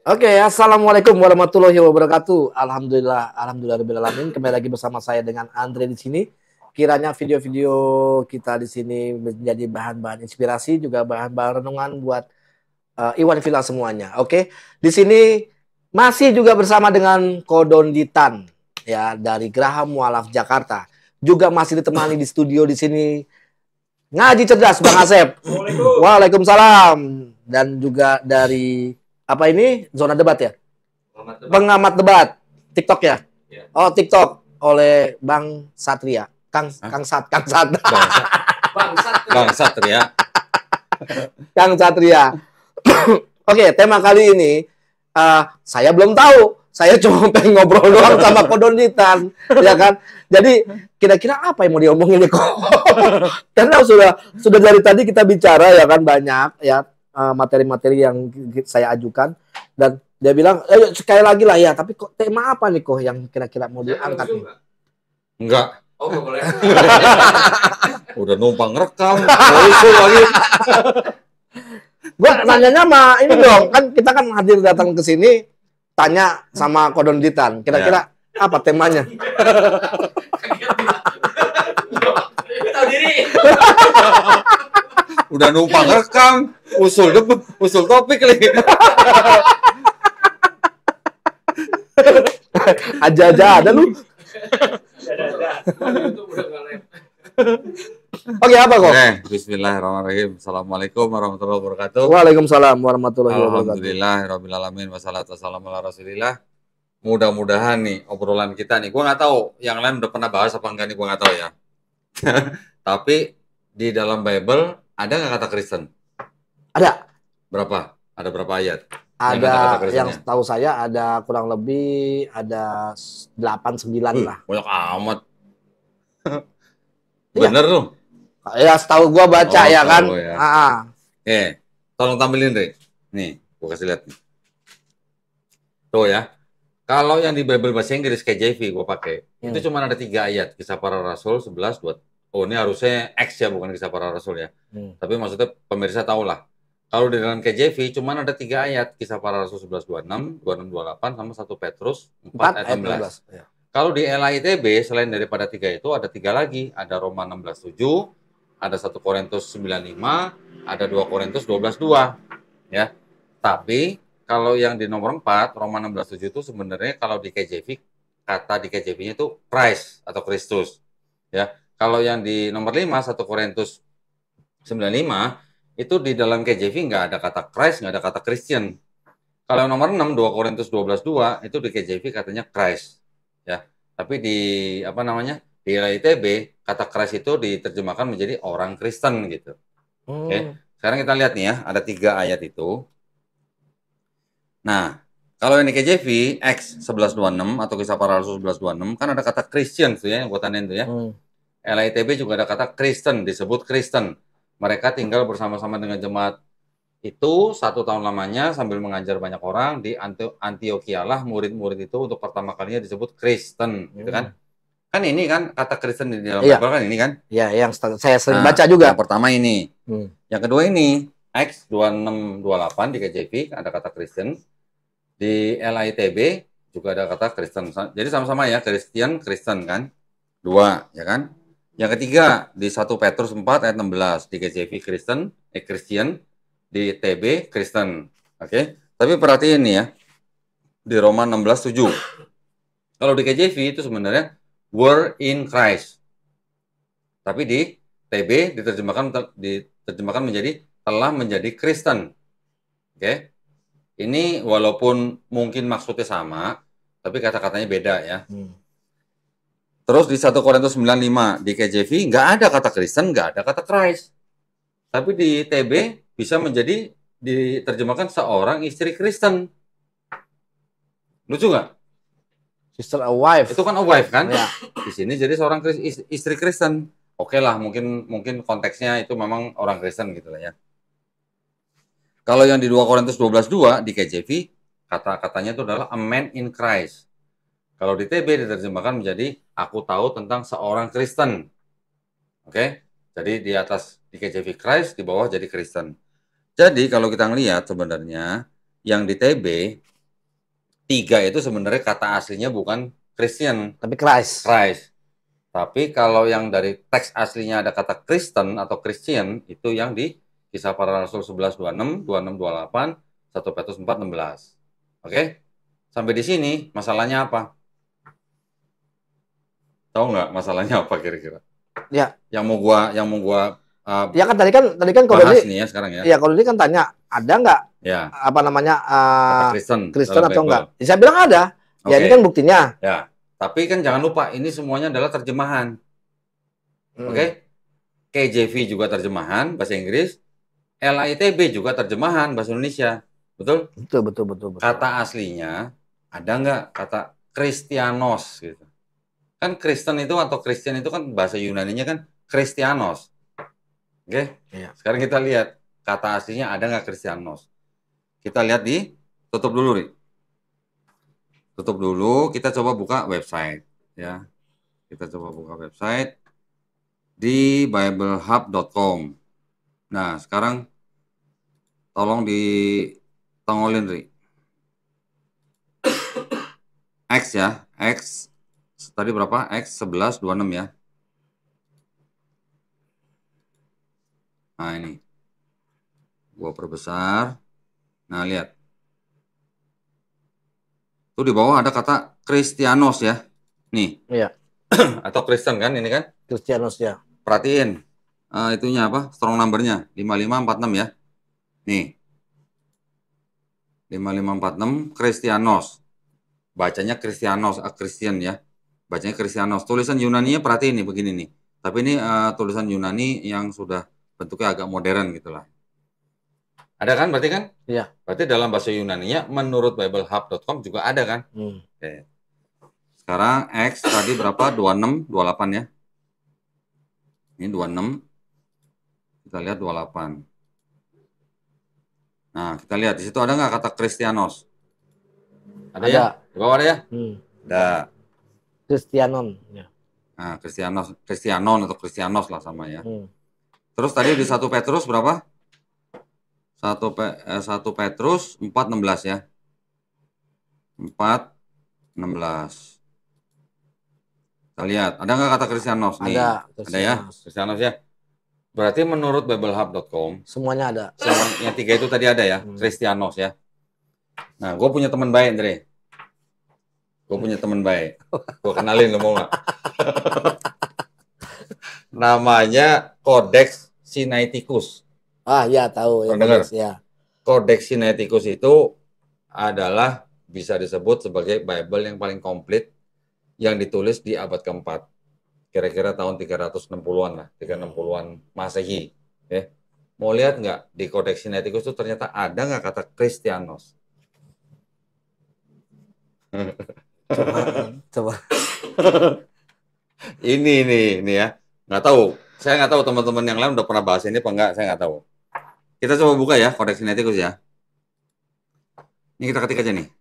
Oke, assalamualaikum warahmatullahi wabarakatuh. Alhamdulillah rabbil alamin. Kembali lagi bersama saya dengan Andre di sini. Kiranya video-video kita di sini menjadi bahan-bahan inspirasi, juga bahan-bahan renungan buat Iwan Villa semuanya. Oke, di sini masih juga bersama dengan Kodonditan ya dari Geraha Mualaf Jakarta. Juga masih ditemani di studio di sini Ngaji Cerdas Bang Asep. Waalaikumsalam. Dan juga dari apa ini? Zona debat ya? Pengamat debat. TikTok ya? Oh, TikTok oleh Bang Satria. Kang Sat. Bang Satria. Kang Satria. Oke, tema kali ini saya belum tahu. Saya cuma pengen ngobrol doang sama Kodonditan, ya kan? Jadi kira-kira apa yang mau diomongin nih kok? Karena sudah dari tadi kita bicara ya kan banyak ya materi-materi yang saya ajukan dan dia bilang sekali lagi lah ya, tapi kok tema apa nih kok yang kira-kira mau diangkat nih? Enggak. Oh, nggak boleh. Udah numpang rekam. Usul lagi. Gua nanyanya sama ini dong, kan kita kan hadir datang ke sini tanya sama Kodonditan. Kira-kira apa temanya? Tahu diri. Udah numpang rekam. Usul topik lagi. Aja-aja ada lu. Oke, apa kok? Oke, bismillahirrahmanirrahim. Assalamualaikum warahmatullahi wabarakatuh. Waalaikumsalam warahmatullahi wabarakatuh. Alhamdulillahirrahmanirrahim. Wassalatu wassalamu ala rasulillah. Mudah-mudahan nih obrolan kita nih, gua nggak tahu yang lain udah pernah bahas apa enggak nih, gua nggak tahu ya. Tapi di dalam Bible ada nggak kata Kristen? Ada. Berapa? Ada berapa ayat? Ada yang tahu saya ada kurang lebih ada 8-9 lah. Banyak amat. Iya. Bener tuh. Ya setahu gua baca ya kan. Ya. Tolong tampilin deh. Nih, gua kasih lihat nih. Tuh ya. Kalau yang di Bible bahasa Inggris KJV gua pakai, itu cuma ada 3 ayat. Kisah Para Rasul 11 buat. Oh, ini harusnya X ya, bukan Kisah Para Rasul ya. Tapi maksudnya pemirsa tahu lah. Kalau di dalam KJV cuma ada 3 ayat. Kisah Para Rasul 11:26, 26:28 sama 1 Petrus 4 ayat 16. Ya. Kalau di LAITB selain daripada 3 itu ada 3 lagi. Ada Roma 16:7, ada 1 Korintus 9:5, ada 2 Korintus 12:2. Ya. Tapi kalau yang di nomor 4, Roma 16:7 itu sebenarnya kalau di KJV, kata di KJV-nya itu Christ atau Kristus. Ya. Kalau yang di nomor 5, 1 Korintus 9:5, itu di dalam KJV nggak ada kata Christ, nggak ada kata Christian. Kalau yang nomor 6, 2 Korintus 12:2, itu di KJV katanya Christ. Ya, tapi di di LAITB kata Christ itu diterjemahkan menjadi orang Kristen gitu. Oke. Sekarang kita lihat nih ya, ada 3 ayat itu. Nah, kalau ini KJV X 11:26 atau Kisah Para Rasul 11:26 kan ada kata Christian tuh ya, yang gua tandain tuh ya. LAITB juga ada kata Kristen, disebut Kristen. Mereka tinggal bersama-sama dengan jemaat itu 1 tahun lamanya sambil mengajar banyak orang di Antioquia lah, murid-murid itu untuk pertama kalinya disebut Kristen, gitu kan? Kan ini kan kata Kristen di dalam Bible kan ini kan? Iya, yang saya sering baca juga. Yang pertama ini. Yang kedua ini Acts 26:28 di KJV ada kata Kristen. Di LAITB juga ada kata Kristen. Jadi sama-sama ya, Kristen kan? 2, ya kan? Yang ketiga di 1 Petrus 4 ayat 16 di KJV Kristen, Christian. Di TB Kristen, oke? Tapi perhatiin nih ya, di Roma 16:7. Kalau di KJV itu sebenarnya were in Christ. Tapi di TB diterjemahkan menjadi telah menjadi Kristen. Oke? Ini walaupun mungkin maksudnya sama, tapi kata-katanya beda ya. Terus di 1 Korintus 9:5 di KJV nggak ada kata Kristen, nggak ada kata Christ. Tapi di TB bisa menjadi diterjemahkan seorang istri Kristen. Lucu nggak? Sister a wife. Itu kan a wife kan? Ya. Di sini jadi seorang istri Kristen. Oke lah, mungkin konteksnya itu memang orang Kristen gitu lah ya. Kalau yang di 2 Korintus 12:2 di KJV, kata-katanya itu adalah a man in Christ. Kalau di TB diterjemahkan menjadi aku tahu tentang seorang Kristen. Oke? Jadi di atas di KJV Christ, di bawah jadi Kristen. Jadi kalau kita ngelihat sebenarnya yang di TB tiga itu sebenarnya kata aslinya bukan Christian, Tapi Christ. Christ. Tapi kalau yang dari teks aslinya ada kata Kristen atau Christian, itu yang di Kisah Para Rasul 11:26, 26:28, 1 Petrus 4:16. Oke? Sampai di sini masalahnya apa? Tahu nggak masalahnya apa kira-kira? Ya. Yang mau gua Ya kan tadi kan kalau bahas ini nih ya sekarang ya. ya kalau ini kan tanya ada nggak Ya, apa namanya kata Kristen Kristen dalam atau Bible. enggak? Ya, saya bilang ada. Ya ini Oke. kan buktinya. Ya, tapi kan jangan lupa ini semuanya adalah terjemahan. Oke? KJV juga terjemahan bahasa Inggris, LITB juga terjemahan bahasa Indonesia. Betul? Betul. Kata aslinya ada nggak kata Kristianos gitu. Kan Kristen itu atau Christian itu kan bahasa Yunaninya kan Kristianos. Oke? Iya. Sekarang kita lihat kata aslinya ada nggak Kristianos. Kita lihat tutup dulu nih. Tutup dulu, kita coba buka website ya. Kita coba buka website di biblehub.com. Nah, sekarang tolong ditongolin, Ri. X ya, X tadi berapa? X 11:26 ya. Nah, ini. Gua perbesar. Nah, lihat. Tuh di bawah ada kata Kristianos ya. Nih. Iya. Atau Kristen kan ini kan? Kristianos ya. Perhatiin. Itunya apa? Strong number-nya 5546 ya. Nih. 5546 Kristianos. Bacanya Kristianos, Christian ya. Bacanya Kristianos. Tulisan Yunani-nya perhatiin nih begini nih. Tapi ini tulisan Yunani yang sudah bentuknya agak modern gitulah. Ada kan berarti kan? Iya. Berarti dalam bahasa Yunani-nya menurut biblehub.com juga ada kan? Oke. Sekarang X tadi berapa? 26, 28 ya. Ini 26. Kita lihat 28. Nah, kita lihat di situ ada nggak kata Kristianos? Ada ya? Di bawah ada ya? Ada. Kristianon ya. Nah, Kristianon atau Kristianos lah sama ya. Terus tadi di 1 Petrus berapa? 1 Petrus 4:16 ya. 4:16. Kita lihat, ada nggak kata Kristianos nih? Ada ya? Kristianos ya. Berarti menurut biblehub.com semuanya ada. Yang tiga itu tadi ada ya, Kristianos ya. Nah, gue punya teman baik, Andre. Gue punya teman baik. Gue kenalin, lo mau nggak? Namanya Codex Sinaiticus. Ah ya tahu ya. Codex, ya. Codex Sinaiticus itu adalah bisa disebut sebagai Bible yang paling komplit yang ditulis di abad keempat. Kira-kira tahun 360-an lah, 360-an Masehi. Ya. Mau lihat nggak di Codex Sinaiticus itu ternyata ada nggak kata Kristianos? Coba. ini ya, nggak tahu. Saya nggak tahu teman-teman yang lain udah pernah bahas ini apa enggak, saya nggak tahu. Kita coba buka ya Codex Sinaiticus ya. Ini kita ketik aja nih.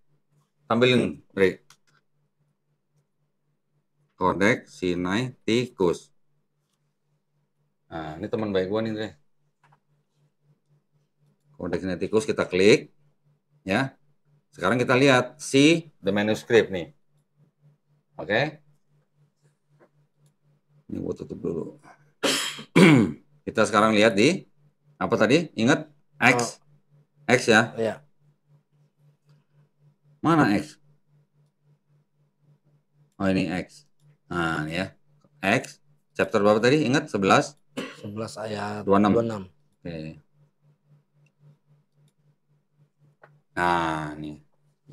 Tampilin, Bre. Codex Sinaiticus. Nah, ini teman baik gua nih, Bre. Codex Sinaiticus kita klik, ya. Sekarang kita lihat the manuscript nih. Oke. Ini gua tutup dulu. Kita sekarang lihat di apa tadi? Ingat X, X ya? Iya. Mana X? Oh ini X. Nah ini ya. X. Chapter berapa tadi? Ingat 11? 11 ayat 26. Oke. Nah nih.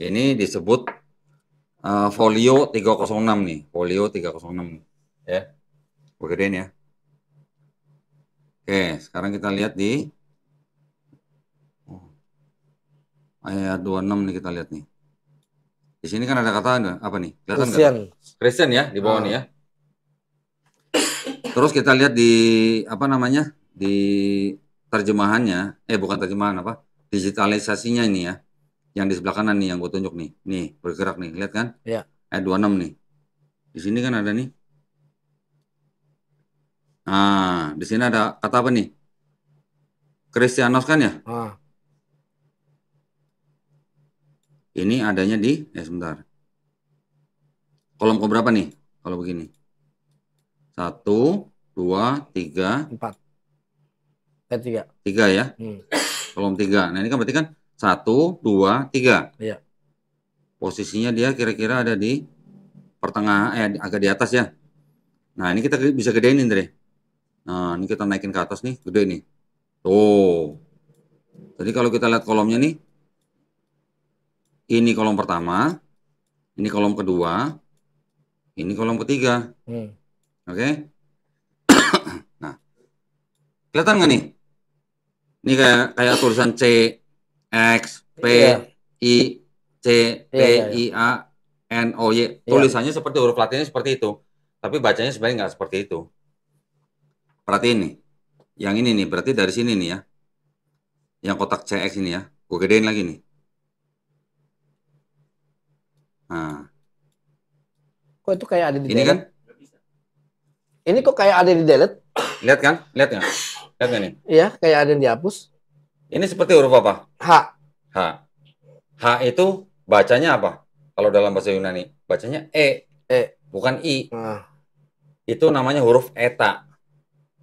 Ini disebut folio 306 nih. Folio 306. Ya. Gedein ya. Oke, sekarang kita lihat di ayat 26 nih, kita lihat nih. Di sini kan ada kata apa nih? Kelihatan nggak? Kristen ya di bawah nih ya. Terus kita lihat di apa namanya? Di terjemahannya, bukan terjemahan apa? Digitalisasinya ini ya. Yang di sebelah kanan nih yang gue tunjuk nih. Nih, bergerak nih, lihat kan? Iya. Ayat 26 nih. Di sini kan ada nih. Nah, di sini ada kata apa nih? Kristianos kan ya? Ini adanya di, sebentar. Kolom keberapa nih? Kalau begini. 1, 2, 3. 4. 3. 3 ya. Kolom 3. Nah, ini kan berarti kan 1, 2, 3. Iya. Posisinya dia kira-kira ada di pertengahan, agak di atas ya. Nah, ini kita bisa gedein, Indre. Nah, ini kita naikin ke atas nih, gede nih. Tuh. Jadi kalau kita lihat kolomnya nih, ini kolom pertama, ini kolom kedua, ini kolom ketiga. Oke? Nah, kelihatan nggak nih? Ini kayak tulisan C, X, P, I, C, P, I, A, N, O, Y. Tulisannya seperti huruf Latinnya seperti itu. Tapi bacanya sebenarnya nggak seperti itu. Perhatiin nih. Yang ini nih, berarti dari sini nih ya. Yang kotak CX ini ya. Gue gedein lagi nih. Nah. Kok itu kayak ada di ini delete? Kan? Ini kok kayak ada di delete? Lihat kan? Lihat nggak? Lihat nggak nih? Iya, kayak ada yang dihapus. Ini seperti huruf apa? H. H. H itu bacanya apa? Kalau dalam bahasa Yunani, bacanya E. Bukan I. Itu namanya huruf eta.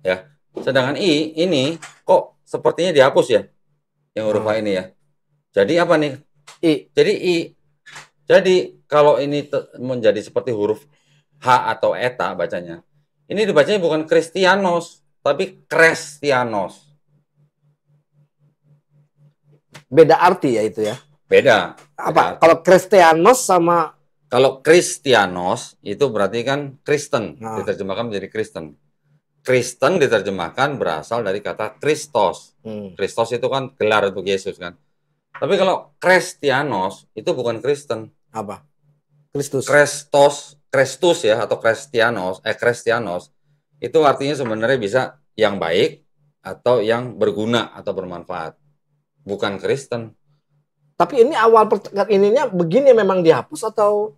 Ya. Sedangkan I ini kok sepertinya dihapus ya. Yang huruf H ini ya. Jadi apa nih? I. Jadi I. Jadi kalau ini menjadi seperti huruf H atau eta bacanya. Ini dibacanya bukan Kristianos, tapi Krestianos. Beda arti ya itu ya? Beda. Apa? Kalau Kristianos sama... Kalau Kristianos itu berarti kan Kristen. Diterjemahkan menjadi Kristen. Kristen diterjemahkan berasal dari kata Kristos. Kristos itu kan gelar untuk Yesus kan. Tapi kalau Kristianos itu bukan Kristen. Apa? Kristus. Kristus ya atau Kristianos itu artinya sebenarnya bisa yang baik atau yang berguna atau bermanfaat. Bukan Kristen. Tapi ini awal ininya begini memang dihapus atau?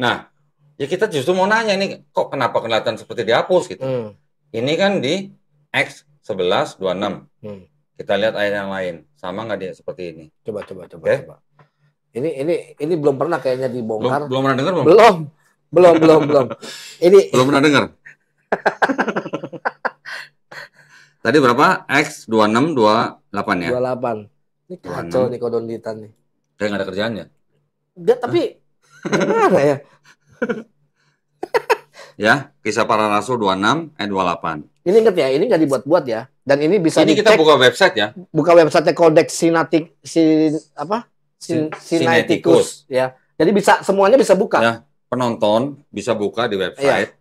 Nah, ya kita justru mau nanya nih, kok kenapa kelihatan seperti dihapus gitu. Ini kan di X1126. Kita lihat ayat yang lain, sama nggak dia seperti ini? Coba. Ini belum pernah kayaknya dibongkar. Belum pernah dengar belum? Belum. Ini belum pernah dengar. Tadi berapa? X2628 ya? 28. Ini kacau nih kodonditan nih. Kayak nggak ada kerjaannya. Enggak, tapi gimana ya? Ya, Kisah Para Rasul 26 ayat 28. Ini ingat ya, ini nggak dibuat-buat ya. Dan ini bisa ini kita buka website ya. Buka website Codex Sinaiticus ya. Jadi bisa semuanya bisa buka. Ya, penonton bisa buka di website.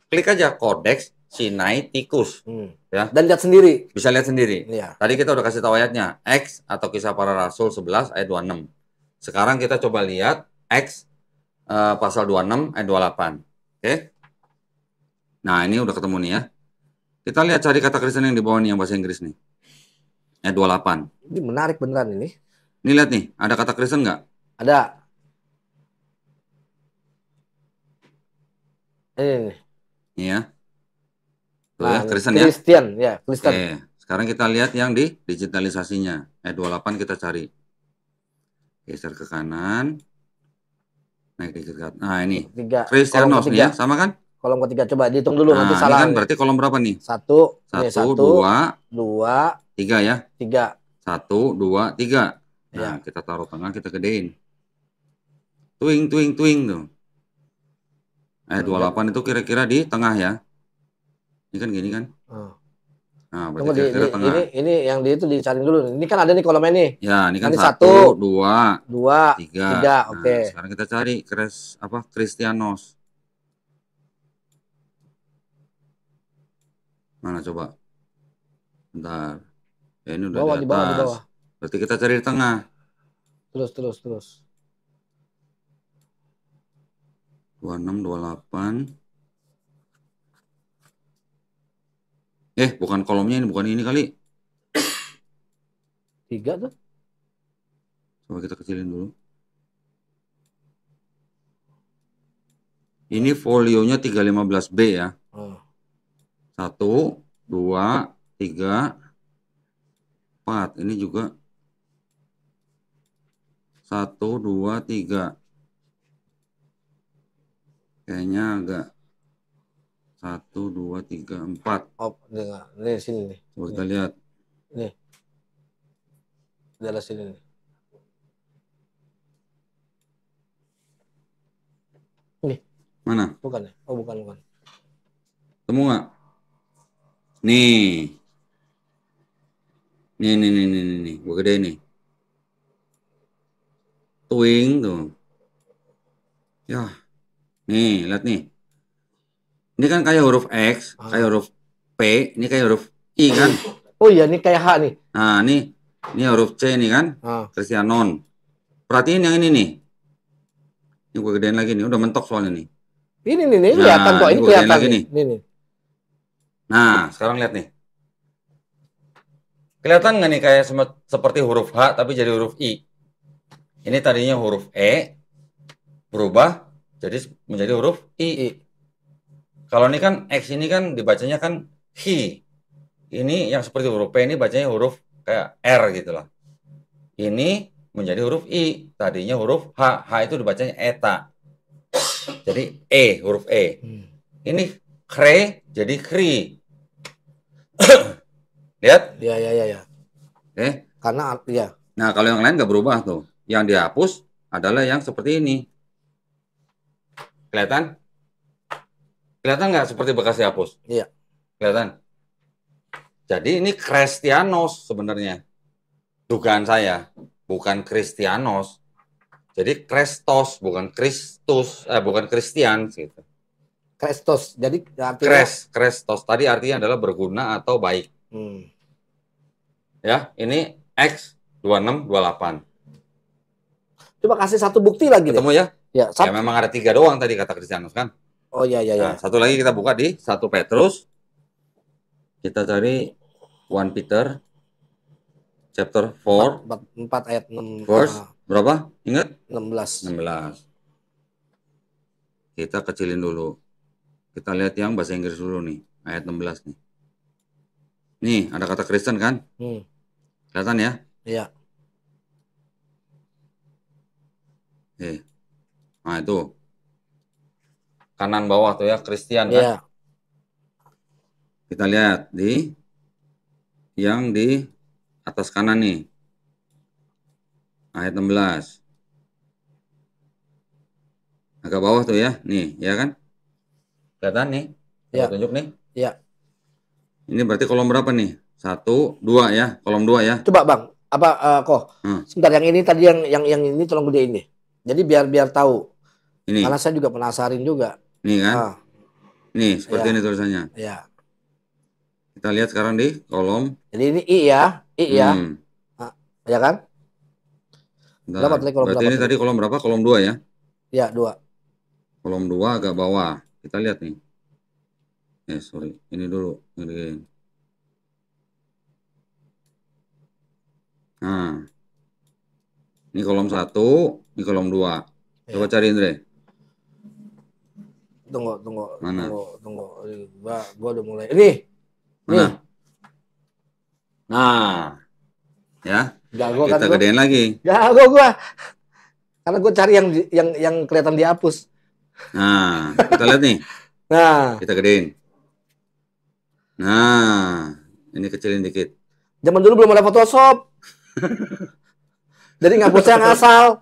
Klik aja Codex Sinaiticus. Ya. Dan lihat sendiri. Bisa lihat sendiri. Ya. Tadi kita udah kasih tahu ayatnya. X atau Kisah Para Rasul 11 ayat 26. Sekarang kita coba lihat X pasal 26 ayat 28. Oke. Nah, ini udah ketemu nih ya. Kita lihat cari kata Kristen yang di bawah nih yang bahasa Inggris nih. Ayat 28. Ini menarik beneran ini. Ini lihat nih, ada kata Kristen nggak? Ada. Ini. Iya. Tuh ya, Kristen ya. Kristen ya, Kristen. Oke. Sekarang kita lihat yang di digitalisasinya. Ayat 28 kita cari. Geser ke kanan. Naik dikit ke atas. Nah, ini. Kristianos nih ya, sama kan? Kolom ketiga, coba dihitung dulu nanti salah. Ini kan berarti kolom berapa nih? 1, 2, 3 ya? 3. 1, 2, 3. Nah, kita taruh tengah, kita gedein. Tuing tuh. Ayat 28 itu kira-kira di tengah ya. Ini kan gini kan? Nah, berarti kira-kira tengah. Ini yang itu dicari dulu. Ini kan ada nih kolomnya nih. Ya, ini kan 1, 2, 3. Oke. Nah, sekarang kita cari Kristianos. Mana coba? Bentar. Ya, ini udah di atas. Di bawah. Berarti kita cari di tengah. Terus. 26, 28. Bukan kolomnya ini, bukan ini kali. 3 tuh. Coba kita kecilin dulu. Ini folionya 315B ya. 1, 2, 3, 4. Ini juga 1, 2, 3. Kayaknya agak 1, 2, 3, 4. Oh, ini sini nih. Coba kita lihat. Nih. Daerah sini nih. Nih. Mana? Bukan ya? Oh, bukan. Temu nggak? Nih. Nih. Gua gede nih. Twing tuh. Ya. Nih, lihat nih. Ini kan kayak huruf X, kayak huruf P, ini kayak huruf I kan? Oh iya, ini kayak H nih. Nah, ini huruf C nih kan? Kristianon. Perhatiin yang ini nih. Ini gue gedein lagi nih, udah mentok soalnya nih. Ini kelihatan kok, ini kelihatan lagi nih. Nih. Nah, sekarang lihat nih. Kelihatan nggak nih kayak seperti huruf H tapi jadi huruf I? Ini tadinya huruf E, berubah jadi menjadi huruf I. Kalau ini kan X ini kan dibacanya kan Hi. Ini yang seperti huruf P ini bacanya huruf kayak R gitu lah. Ini menjadi huruf I. Tadinya huruf H. H itu dibacanya eta. Jadi E, huruf E. Ini kre jadi kri. Lihat? Ya. Oke. Karena ya. Nah, kalau yang lain nggak berubah tuh. Yang dihapus adalah yang seperti ini. Kelihatan? Kelihatan nggak seperti bekas dihapus? Iya. Kelihatan? Jadi ini Kristianos sebenarnya. Dugaan saya. Bukan Kristianos. Jadi Kristos, bukan Kristus. Bukan Kristian. Gitu. Kristos. Jadi artinya... Kristos. Tadi artinya adalah berguna atau baik. Ya, ini X2628. Coba kasih satu bukti lagi. Ketemu ya? Ya, memang ada 3 doang tadi kata Kristianus kan? Oh iya. Nah, satu lagi kita buka di 1 Petrus. Kita cari 1 Peter chapter 4 ayat 6. Verse berapa? Ingat? 16. Kita kecilin dulu. Kita lihat yang bahasa Inggris dulu nih, ayat 16 nih. Nih, ada kata Kristen kan? Kelihatan ya? Iya. Nah, itu. Kanan bawah tuh ya, Kristen kan? Iya. Kita lihat yang di atas kanan nih. Ayat 16. Agak bawah tuh ya. Nih, ya kan? Kelihatan nih? Ya. Tunjuk nih. Iya. Ini berarti kolom berapa nih? 1, 2 ya. Kolom 2 ya. Coba Bang, sebentar yang ini tadi yang ini tolong gedein deh. Jadi biar tahu. Ini. Karena saya juga penasarin juga. Nih kan? Nih, seperti ini tulisannya. Iya. Kita lihat sekarang di kolom. Jadi ini I ya. Ya kan? Berarti ini tadi kolom berapa? Kolom 2 ya? Iya, 2. Kolom 2 agak bawah. Kita lihat nih. Sorry. Ini dulu. Nah. Ini kolom 1, ini kolom 2. Coba cari Indre. Tunggu. Mana? Tunggu. Gua udah mulai. Ini. Mana? Nah. Ya. Jago kita kan gedein lagi. Jago gua. Karena gua cari yang kelihatan dihapus. Nah, kita lihat nih. Nah. Kita gedein. Nah, ini kecilin dikit. Zaman dulu belum ada Photoshop. Jadi ngapusnya ngasal.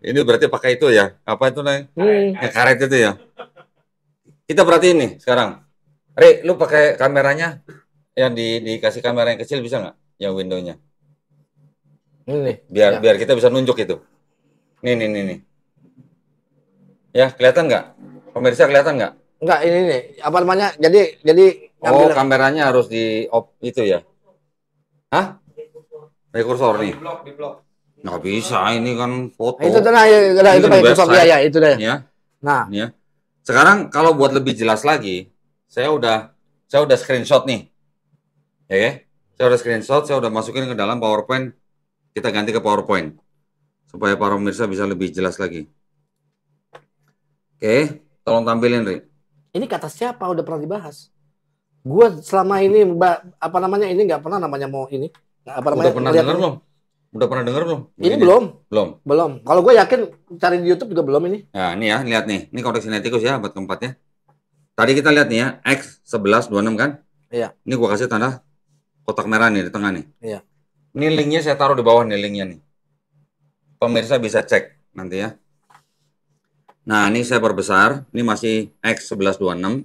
Ini berarti pakai itu ya? Apa itu nih? Yang karet itu ya? Kita perhatiin nih sekarang. Re, lu pakai kameranya yang dikasih kamera yang kecil bisa nggak? Yang windownya. Ini. Biar kita bisa nunjuk itu. Nih. Ya, kelihatan nggak? Pemirsa kelihatan nggak? Enggak, ini nih. Apa namanya? Jadi kameranya harus di off itu ya? Hah? Rekursor nih. Di blok. Nggak bisa, ini kan foto. Itu pakai kursor ya, itu deh. Ya. Nah, ya. Sekarang kalau buat lebih jelas lagi, saya udah screenshot nih. Ya. Saya udah screenshot, saya udah masukin ke dalam PowerPoint. Kita ganti ke PowerPoint supaya para pemirsa bisa lebih jelas lagi. Oke, tolong tampilin, Ri. Ini kata siapa udah pernah dibahas? Gua selama ini ini nggak pernah namanya mau ini. Apa namanya? Udah pernah dengar belum? Udah pernah denger belum? Ini Begini? belum. Belum. Belum. Kalau gue yakin cari di YouTube juga belum ini. Nah, ini ya, lihat nih. Ini kodeks sinetikus ya, abad keempatnya. Tadi kita lihat nih ya, X1126 kan? Iya. Ini gua kasih tanda kotak merah nih di tengah nih. Iya. Ini linknya saya taruh di bawah nih linknya nih. Pemirsa bisa cek nanti ya. Nah, ini saya perbesar. Ini masih X1126.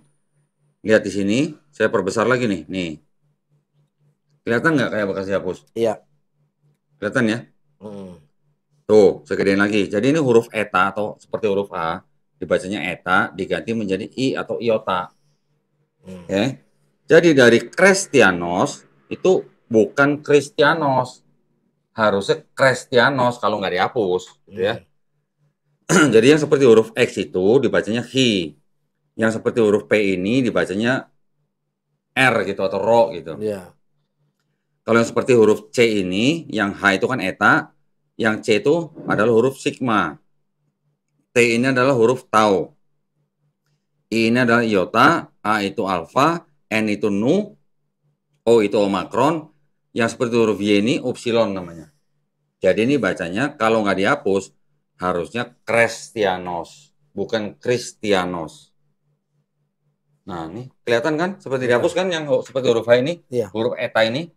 Lihat di sini, saya perbesar lagi nih. Nih. Kelihatan nggak kayak bekas dihapus? Iya. Kelihatan ya? Hmm. Tuh, saya gedein lagi. Jadi ini huruf eta atau seperti huruf A, dibacanya eta, diganti menjadi I atau iota. Ya. Jadi dari Kristianos itu bukan Kristianos. Harusnya Kristianos kalau nggak dihapus, gitu ya. Jadi yang seperti huruf X itu dibacanya hi. Yang seperti huruf P ini dibacanya R gitu atau ro gitu. Iya. Kalau yang seperti huruf C ini, yang H itu kan eta, yang C itu adalah huruf sigma. T ini adalah huruf tau. I ini adalah iota, A itu alfa, N itu nu, O itu omakron, yang seperti huruf Y ini upsilon namanya. Jadi ini bacanya kalau nggak dihapus, harusnya Kristianos, bukan Kristianos. Nah, ini kelihatan kan? Seperti dihapus kan yang seperti huruf H ini, Iya. huruf eta ini.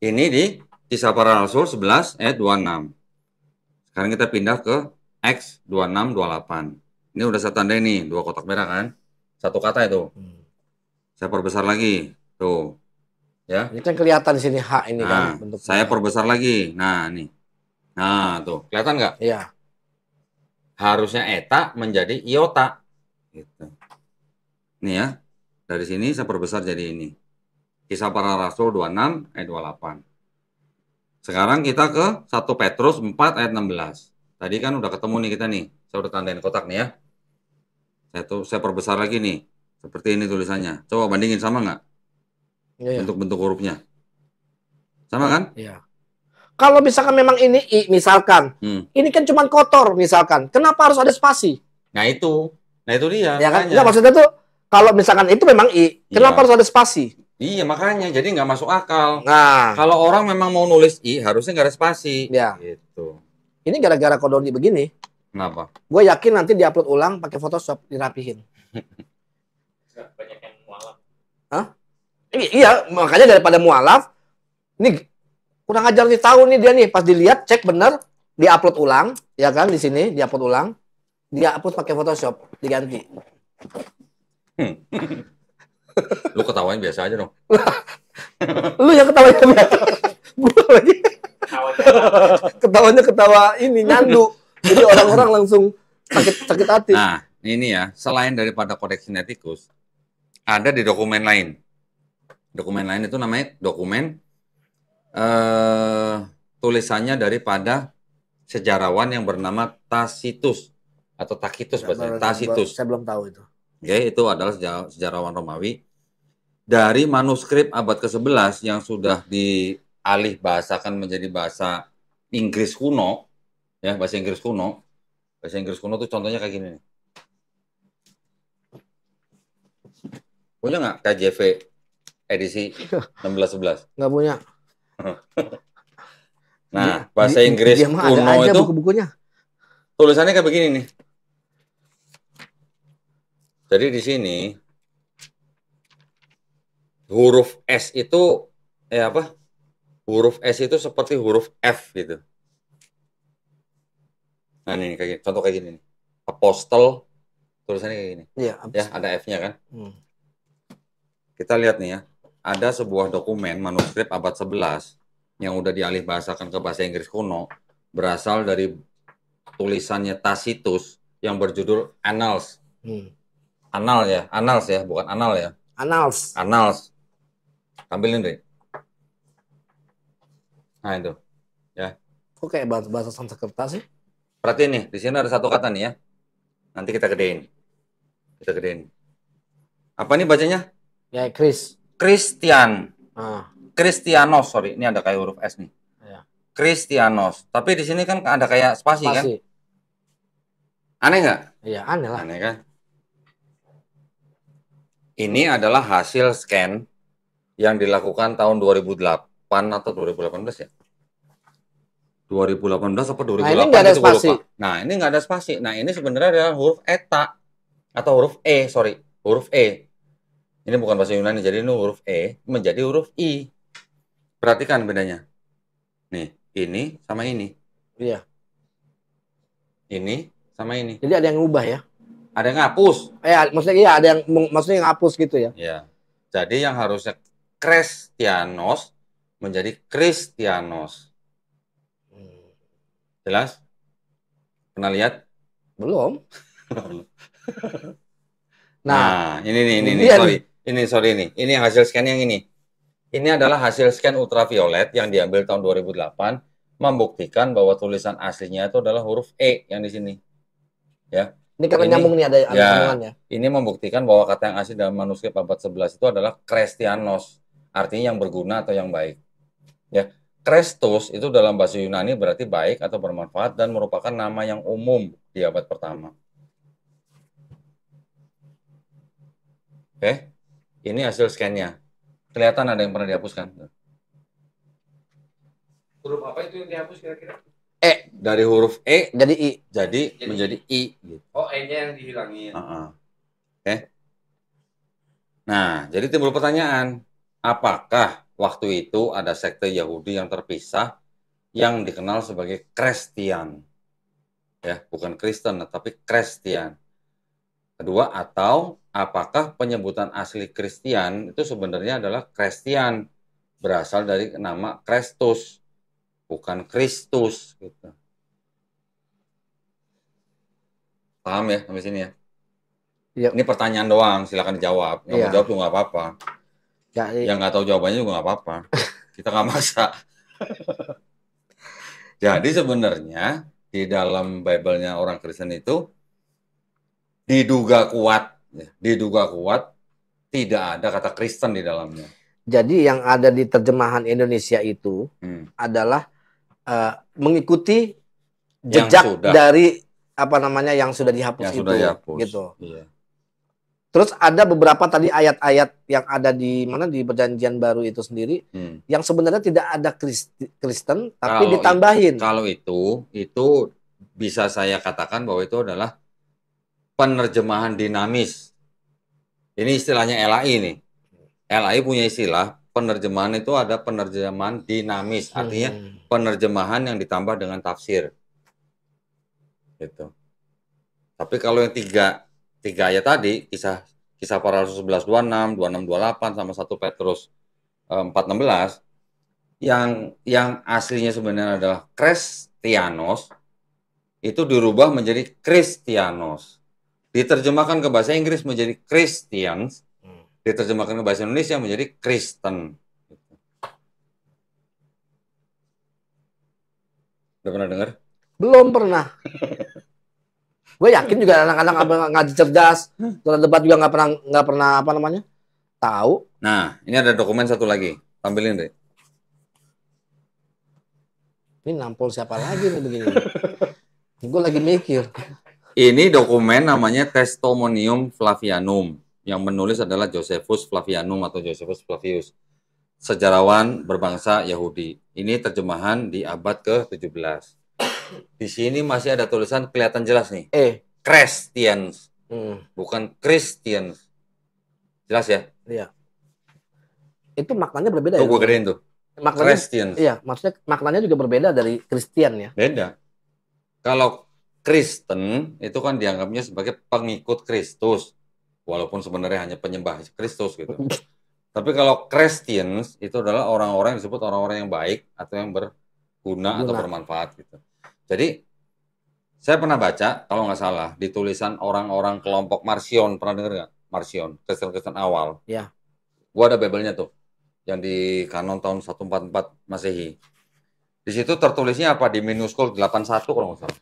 Ini di Kisah Para Rasul 11 ayat 26. Sekarang kita pindah ke X 2628. Ini udah saya tandai nih, dua kotak merah kan? Satu kata itu. Saya perbesar lagi. Tuh. Ya. Ini kan kelihatan di sini H ini Nah, kan bentuk. saya perbesar lagi. Nah, nih. Nah, tuh. Kelihatan nggak? Iya. Harusnya eta menjadi iota. Gitu. Nih ya. Dari sini saya perbesar jadi ini. Kisah Para Rasul 26 ayat 28. Sekarang kita ke 1 Petrus 4 ayat 16. Tadi kan udah ketemu nih kita nih. Saya udah tandain kotak nih ya. Saya perbesar lagi nih. Seperti ini tulisannya. Coba bandingin sama nggak? Iya. Bentuk-bentuk hurufnya. Sama kan? Iya. Kalau misalkan memang ini I, misalkan. Ini kan cuma kotor misalkan. Kenapa harus ada spasi? Nah itu dia. Ya kan? Makanya. Enggak, maksudnya tuh kalau misalkan itu memang I, kenapa harus ada spasi? Iya, makanya jadi nggak masuk akal. Nah, kalau orang memang mau nulis I, harusnya nggak ada spasi. Ya. Gitu. Ini gara-gara kodoni begini. Kenapa? Gue yakin nanti diupload ulang pakai Photoshop, dirapihin. Banyak yang mualaf. Hah? Iya, makanya daripada mualaf, ini kurang ajar nih, tahu nih dia nih, pas dilihat cek bener, diupload ulang, ya kan di sini diupload ulang, dia upload pakai Photoshop, diganti. Lu ketawain biasa aja dong. Lu yang ketawanya gue lagi. Ketawanya ketawa ini nyandu. Jadi orang-orang langsung sakit hati. Nah, ini ya, selain daripada kodeks sinetikus, ada di dokumen lain. Dokumen lain itu namanya dokumen tulisannya daripada sejarawan yang bernama Tacitus atau Tacitus bahasa Tacitus. Saya belum tahu itu. Oke, itu adalah sejarawan Romawi dari manuskrip abad ke-11 yang sudah dialih bahasakan menjadi bahasa Inggris kuno, ya bahasa Inggris kuno. Bahasa Inggris kuno tuh contohnya kayak gini nih. Punya nggak KJV edisi 1611? Nggak punya. Nah, bahasa Inggris kuno ada itu buku-bukunya. tulisannya kayak begini nih. Jadi di sini huruf S itu apa? Huruf S itu seperti huruf F gitu. Nah, ini kayak contoh kayak gini nih. Apostle tulisannya kayak gini. Iya, ya, ada F-nya kan? Kita lihat nih ya. Ada sebuah dokumen manuskrip abad 11 yang udah dialih bahasakan ke bahasa Inggris kuno, berasal dari tulisannya Tacitus yang berjudul Annals. Annals ya, bukan anal ya. Annals. Tampilin deh. Nah itu, ya. Kok kayak bahasa Sanskerta sih? Perhatiin nih, di sini ada satu kata nih ya. Nanti kita gedein. Apa nih bacanya? Ya, Christian. Kristianos, sorry. Ini ada kayak huruf S nih. Ya. Kristianos. Tapi di sini kan ada kayak spasi kan? Aneh nggak? Iya, aneh lah. Aneh kan? Ini adalah hasil scan yang dilakukan tahun 2008 atau 2018 ya. 2018 apa Nah, ini 2008 nggak ada gitu gua spasi. lupa. Nah, ini nggak ada spasi. Nah, ini sebenarnya adalah huruf eta atau huruf E, sorry, huruf E. Ini bukan bahasa Yunani, jadi ini huruf E menjadi huruf I. Perhatikan bedanya. Nih, ini sama ini. Iya. Ini sama ini. Jadi ada yang ngubah ya. Ada yang ngapus. Maksudnya iya ada yang maksudnya yang hapus gitu ya. Ya. Jadi yang harusnya Kristianos menjadi Kristianos. Jelas? Pernah lihat? Belum. Nah, ini dia sorry. Ini hasil scan yang ini. Ini adalah hasil scan ultraviolet yang diambil tahun 2008 membuktikan bahwa tulisan aslinya itu adalah huruf E yang di sini. Ya. Ini karena nyambung nih ada Ya, sambungannya. ini membuktikan bahwa kata yang asli dalam manuskrip abad 11 itu adalah Kristianos, artinya yang berguna atau yang baik. Ya, Kristus itu dalam bahasa Yunani berarti baik atau bermanfaat dan merupakan nama yang umum di abad pertama. Oke, ini hasil scan-nya. Kelihatan ada yang pernah dihapuskan. Huruf apa itu yang dihapus kira-kira? Dari huruf E Jadi I. jadi menjadi I. Gitu. Oh, E-nya yang dihilangin. Oke. Nah, jadi timbul pertanyaan, apakah waktu itu ada sekte Yahudi yang terpisah yang dikenal sebagai Kristen? Ya, bukan Kristen, tapi Kristen. Kedua, atau apakah penyebutan asli Kristen itu sebenarnya adalah Kristen, berasal dari nama Kristus, bukan Kristus. Gitu. Paham ya sampai sini ya? Iya. Ini pertanyaan doang, silakan dijawab. Nggak mau jawab juga nggak apa-apa. Yang nggak tahu jawabannya juga nggak apa-apa. Kita nggak maksa. Jadi sebenarnya di dalam Bible-nya orang Kristen itu diduga kuat tidak ada kata Kristen di dalamnya. Jadi yang ada di terjemahan Indonesia itu adalah mengikuti jejak dari apa namanya yang sudah dihapus yang itu, sudah dihapus. Gitu. Iya. Terus ada beberapa tadi ayat-ayat yang ada di mana di Perjanjian Baru itu sendiri yang sebenarnya tidak ada Kristen tapi ditambahin. Kalau itu bisa saya katakan bahwa itu adalah penerjemahan dinamis. Ini istilahnya LAI nih. LAI punya istilah penerjemahan itu ada penerjemahan dinamis, artinya penerjemahan yang ditambah dengan tafsir. Gitu. Tapi kalau yang tiga ayat tadi, kisah para rasul 11:26, 26:28 sama 1 Petrus 4:16 yang aslinya sebenarnya adalah Kristianos itu dirubah menjadi Kristianos. Diterjemahkan ke bahasa Inggris menjadi Christians, diterjemahkan ke bahasa Indonesia menjadi Kristen. Udah pernah dengar? Belum pernah. Gue yakin juga anak-anak ngaji cerdas, debat juga nggak pernah apa namanya tahu. Nah, ini ada dokumen satu lagi, tampilin deh. Ini nampol siapa lagi nih begini? Gue lagi mikir. Ini dokumen namanya Testimonium Flavianum, yang menulis adalah Josephus Flavianum atau Josephus Flavius, sejarawan berbangsa Yahudi. Ini terjemahan di abad ke-17. Di sini masih ada tulisan kelihatan jelas nih. Christians. Bukan Christians. Jelas ya? Iya. Itu maknanya berbeda tuh, ya? Gue gedein tuh. Maknanya, Christians. Iya, maksudnya maknanya juga berbeda dari Kristen ya. Beda. Kalau Kristen itu kan dianggapnya sebagai pengikut Kristus. Walaupun sebenarnya hanya penyembah Kristus gitu. Tapi kalau Christians itu adalah orang-orang yang disebut orang-orang yang baik atau yang berguna atau bermanfaat gitu. Jadi saya pernah baca kalau nggak salah di tulisan orang-orang kelompok Marcion, pernah dengar nggak? Marcion, Kristen-Kristen awal. Ya. Gua ada Bible-nya tuh yang di kanon tahun 144 Masehi. Di situ tertulisnya apa? Di minuskul 81 kalau nggak salah.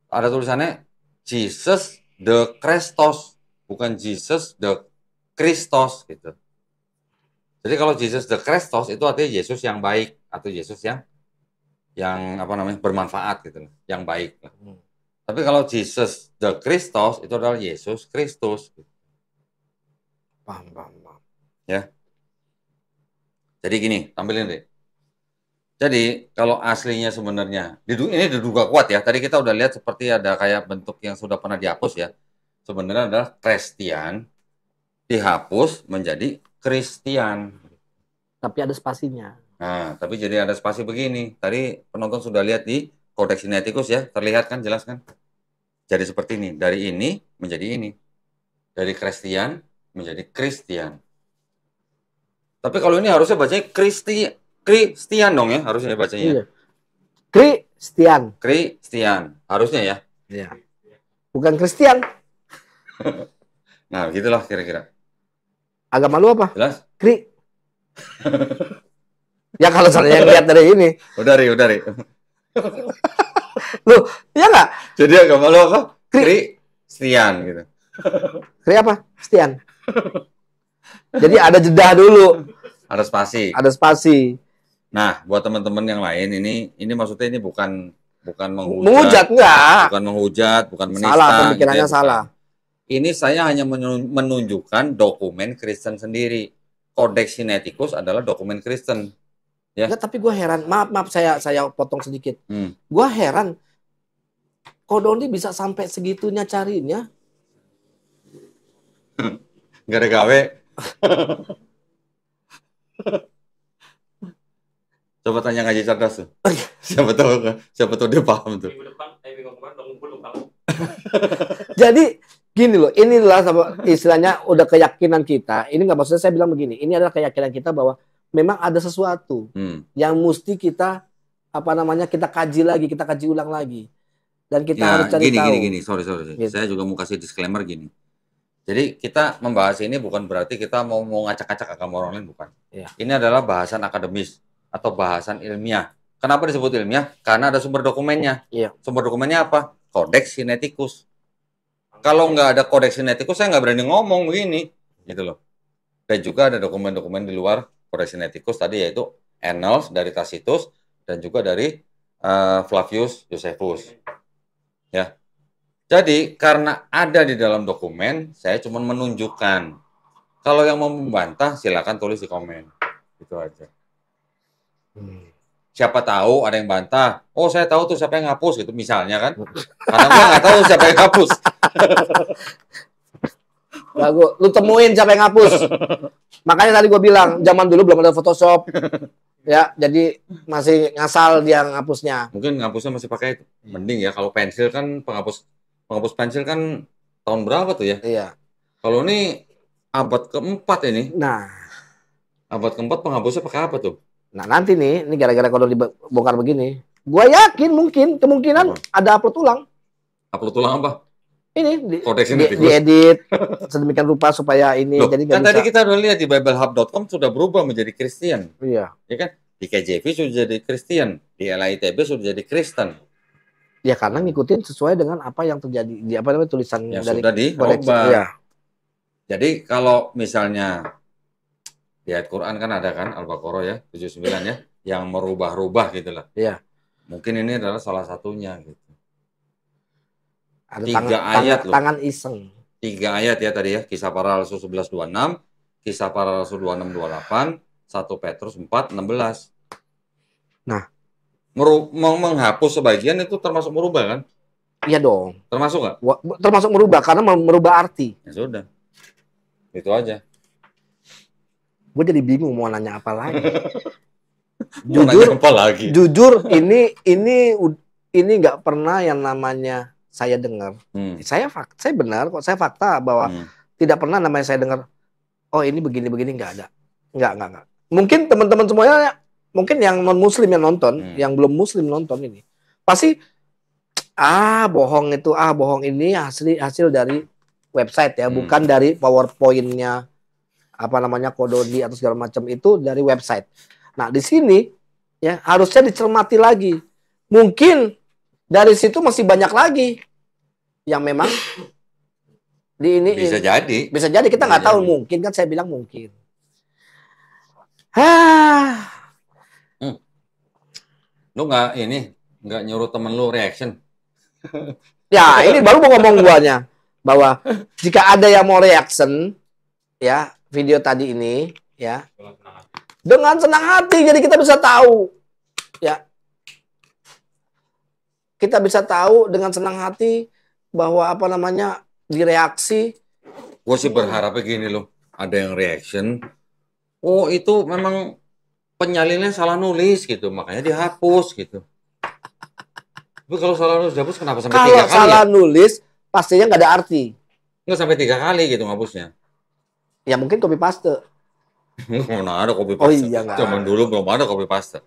Ada tulisannya Jesus the Christos, bukan Jesus the Christos gitu. Jadi kalau Jesus the Christos itu artinya Yesus yang baik atau Yesus yang apa namanya bermanfaat gitu, yang baik. Tapi kalau Jesus the Christos itu adalah Yesus Kristus. Paham. Ya. Jadi gini, tampilin deh. Jadi kalau aslinya sebenarnya ini diduga kuat ya. Tadi kita udah lihat seperti ada kayak bentuk yang sudah pernah dihapus ya. Sebenarnya adalah Krestian dihapus menjadi Kristian. Tapi ada spasinya. Nah, tapi jadi ada spasi begini. Tadi penonton sudah lihat di Codex Sinaiticus ya, terlihat kan, jelas kan? Jadi seperti ini, dari ini menjadi ini. Dari Krestian menjadi Kristian. Tapi kalau ini harusnya bacanya Kristian dong ya, harusnya bacanya. Iya. Kristian. Kristian, harusnya ya. Iya. Bukan Kristian. Nah, gitulah kira-kira. Agama lu apa? Jelas? Kri. Ya kalau saya lihat dari ini. Udah, Ri. Loh, ya nggak? Jadi agama lu apa? Kristian gitu. Kri apa? Kristian. Jadi ada jeda dulu. Ada spasi. Ada spasi. Nah, buat teman-teman yang lain ini maksudnya ini bukan Menghujat enggak? bukan menghujat, bukan menista. Salah, pemikirannya gitu ya, salah. Ini saya hanya menunjukkan dokumen Kristen sendiri. Codex Sinaiticus adalah dokumen Kristen. Ya. Enggak, tapi gue heran. Maaf saya potong sedikit. Gue heran. Kodoni bisa sampai segitunya carinya. Gak ada gawe. Coba tanya ngaji cerdas tuh. Siapa tahu dia paham tuh. Minggu kemarin udah ngumpul kalau. Jadi gini loh, inilah istilahnya udah keyakinan kita. Ini nggak maksudnya saya bilang begini. Ini adalah keyakinan kita bahwa memang ada sesuatu yang mesti kita kita kaji lagi, kita kaji ulang lagi, dan kita harus cari tahu. Gini. Sorry. Gitu. Saya juga mau kasih disclaimer gini. Jadi kita membahas ini bukan berarti kita mau ngacak-ngacak agama orang lain, bukan. Ya. Ini adalah bahasan akademis atau bahasan ilmiah. Kenapa disebut ilmiah? Karena ada sumber dokumennya. Ya. Sumber dokumennya apa? Codex Sinaiticus. Kalau nggak ada Codex Sinaiticus, saya nggak berani ngomong begini, gitu loh. Dan juga ada dokumen-dokumen di luar Codex Sinaiticus tadi, yaitu Annals dari Tacitus dan juga dari Flavius Josephus. Ya. Jadi karena ada di dalam dokumen, saya cuma menunjukkan. Kalau yang mau membantah, silakan tulis di komen. Itu aja. Siapa tahu ada yang bantah. Oh, saya tahu tuh siapa yang hapus gitu misalnya kan. Karena gua nggak tahu siapa yang hapus. Bagus, lu temuin siapa yang hapus. Makanya tadi gue bilang, zaman dulu belum ada Photoshop. Ya, jadi masih ngasal dia ngapusnya. Mungkin ngapusnya masih pakai mending ya. Kalau pensil kan penghapus pensil kan tahun berapa tuh ya? Iya. Kalau ini abad keempat ini. Nah, abad keempat penghapusnya pakai apa tuh? Nah nanti nih, ini gara-gara kalau dibongkar begini, gue yakin kemungkinan ada upload ulang. Upload ulang apa? Ini diedit sedemikian rupa supaya ini. Loh, jadi kan bisa. tadi kita udah lihat di biblehub.com sudah berubah menjadi Kristen. Iya. Ya kan? Di KJV sudah jadi Kristen, di LITB sudah jadi Kristen. Ya karena ngikutin sesuai dengan apa yang terjadi di tulisan yang dari sudah dirubah. Ya. Jadi kalau misalnya di ayat Quran kan ada kan Al-Baqarah ya 79 ya yang merubah-rubah gitu lah. Iya. Mungkin ini adalah salah satunya gitu. Ada 3 ayat loh. Tangan iseng. 3 ayat ya tadi ya. Kisah Para Rasul 11:26, Kisah Para Rasul 26:28, 1 Petrus 4:16. Nah, menghapus sebagian itu termasuk merubah kan? Iya dong. Termasuk nggak? Termasuk merubah karena merubah arti. Ya sudah. Itu aja. Gue jadi bingung mau nanya apa lagi. Jujur, ini nggak pernah yang namanya saya dengar. Saya benar kok, saya fakta bahwa tidak pernah namanya saya dengar. Oh ini begini nggak ada, nggak. Mungkin teman-teman semuanya, mungkin yang non Muslim yang nonton, yang belum Muslim nonton ini, pasti bohong itu, bohong ini hasil dari website ya, bukan dari PowerPoint-nya Kodoni atau segala macam, itu dari website. Nah, di sini ya harusnya dicermati lagi. Mungkin dari situ masih banyak lagi yang memang bisa jadi. Bisa jadi, kita nggak tahu, mungkin kan saya bilang mungkin. Lu nggak nyuruh temen lu reaction. Ya, ini baru mau ngomong guanya bahwa jika ada yang mau reaction ya video tadi ini ya dengan senang hati, jadi kita bisa tahu ya kita bisa tahu dengan senang hati bahwa apa namanya direaksi. Gue sih berharapnya gini loh, ada yang reaction, oh itu memang penyalinnya salah nulis gitu, makanya dihapus gitu. Tapi kalau salah nulis dihapus kenapa sampai 3 Kalau kali salah ya? nulis pastinya nggak ada arti. Nggak sampai 3 kali gitu ngapusnya. Ya mungkin copy paste. Mana ada copy Oh paste? iya, nggak Zaman ada. dulu belum ada copy paste.